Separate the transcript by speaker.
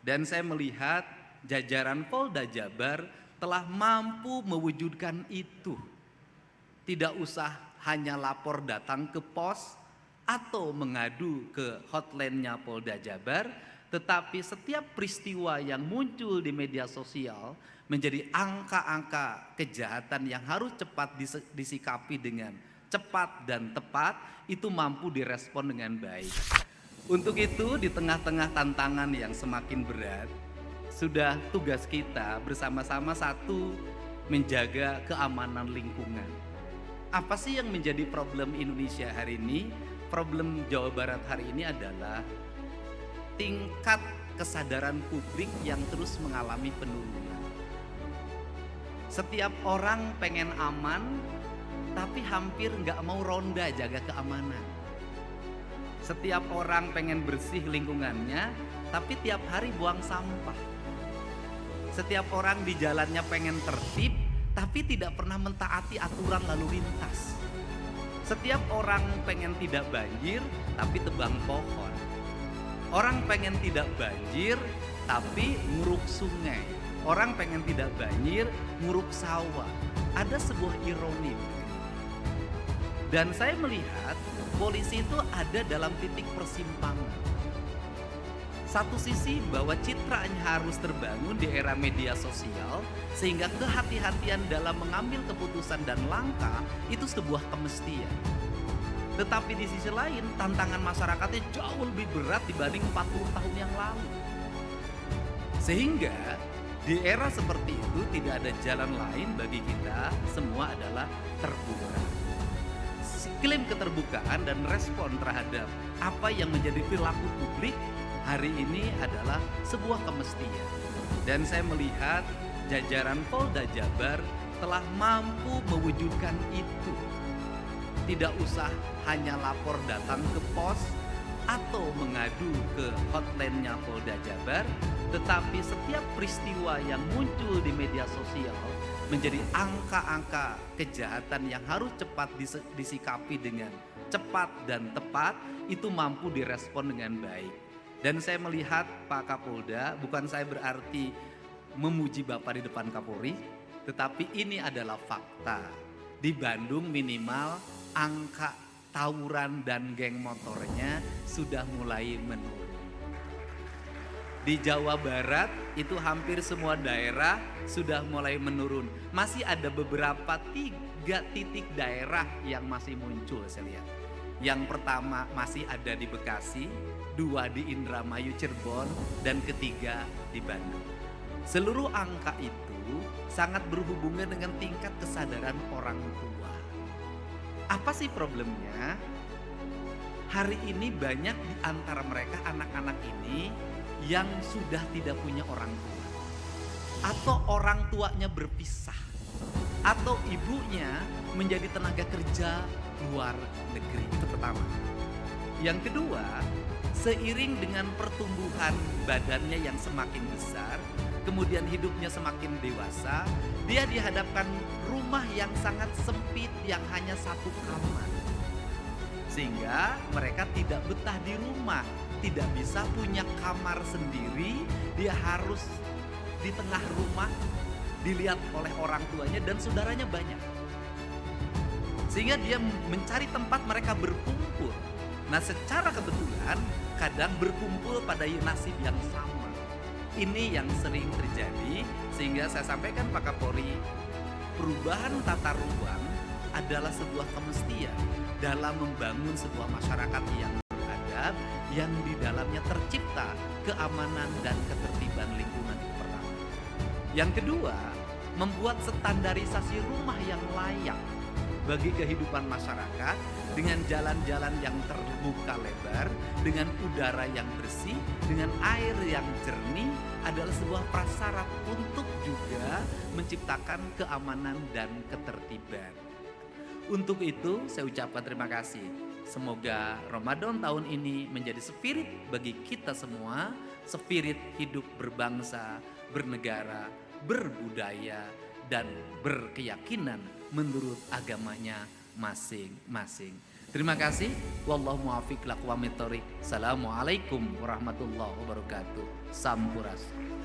Speaker 1: Dan saya melihat jajaran Polda Jabar telah mampu mewujudkan itu. Tidak usah hanya lapor datang ke pos atau mengadu ke hotline-nya Polda Jabar, tetapi setiap peristiwa yang muncul di media sosial menjadi angka-angka kejahatan yang harus cepat disikapi dengan cepat dan tepat, itu mampu direspon dengan baik. Untuk itu, di tengah-tengah tantangan yang semakin berat, sudah tugas kita bersama-sama satu, menjaga keamanan lingkungan. Apa sih yang menjadi problem Indonesia hari ini? Problem Jawa Barat hari ini adalah tingkat kesadaran publik yang terus mengalami penurunan. Setiap orang pengen aman, tapi hampir nggak mau ronda jaga keamanan. Setiap orang pengen bersih lingkungannya, tapi tiap hari buang sampah. Setiap orang di jalannya pengen tertib, tapi tidak pernah mentaati aturan lalu lintas. Setiap orang pengen tidak banjir, tapi tebang pohon. Orang pengen tidak banjir, tapi nguruk sungai. Orang pengen tidak banjir, nguruk sawah. Ada sebuah ironi. Dan saya melihat polisi itu ada dalam titik persimpangan. Satu sisi bahwa citranya harus terbangun di era media sosial, sehingga kehati-hatian dalam mengambil keputusan dan langkah itu sebuah kemestian. Tetapi di sisi lain tantangan masyarakatnya jauh lebih berat dibanding 40 tahun yang lalu. Sehingga di era seperti itu tidak ada jalan lain bagi kita semua adalah terbuka. Klaim keterbukaan dan respon terhadap apa yang menjadi perilaku publik hari ini adalah sebuah kemestian. Dan saya melihat jajaran Polda Jabar telah mampu mewujudkan itu. Tidak usah hanya lapor datang ke pos atau mengadu ke hotline-nya Polda Jabar, tetapi setiap peristiwa yang muncul di media sosial menjadi angka-angka kejahatan yang harus cepat disikapi dengan cepat dan tepat, itu mampu direspon dengan baik. Dan saya melihat Pak Kapolda, bukan saya berarti memuji Bapak di depan Kapolri, tetapi ini adalah fakta. Di Bandung minimal angka tawuran dan geng motornya sudah mulai menurun. Di Jawa Barat itu hampir semua daerah sudah mulai menurun. Masih ada beberapa 3 titik daerah yang masih muncul saya lihat. Yang pertama masih ada di Bekasi, 2 di Indramayu Cirebon, dan ketiga di Bandung. Seluruh angka itu sangat berhubungan dengan tingkat kesadaran orang tua. Apa sih problemnya? Hari ini banyak di antara mereka anak-anak ini yang sudah tidak punya orang tua, atau orang tuanya berpisah, atau ibunya menjadi tenaga kerja luar negeri. Itu pertama. Yang kedua, seiring dengan pertumbuhan badannya yang semakin besar, kemudian hidupnya semakin dewasa, dia dihadapkan rumah yang sangat sempit yang hanya 1 kamar. Sehingga mereka tidak betah di rumah, tidak bisa punya kamar sendiri, dia harus di tengah rumah dilihat oleh orang tuanya dan saudaranya banyak. Sehingga dia mencari tempat mereka berkumpul. Nah, secara kebetulan kadang berkumpul pada nasib yang sama. Ini yang sering terjadi, sehingga saya sampaikan Pak Kapolri, perubahan tata ruang adalah sebuah kemestian dalam membangun sebuah masyarakat yang beradab, yang di dalamnya tercipta keamanan dan ketertiban lingkungan. Itu pertama. Yang kedua, membuat standarisasi rumah yang layak bagi kehidupan masyarakat dengan jalan-jalan yang terbuka lebar, dengan udara yang bersih, dengan air yang jernih adalah sebuah prasyarat untuk juga menciptakan keamanan dan ketertiban. Untuk itu saya ucapkan terima kasih. Semoga Ramadan tahun ini menjadi spirit bagi kita semua, spirit hidup berbangsa, bernegara, berbudaya, dan berkeyakinan menurut agamanya masing-masing. Terima kasih. Wallahu muwaffiq lakum wa Assalamualaikum warahmatullahi wabarakatuh. Sampurasun.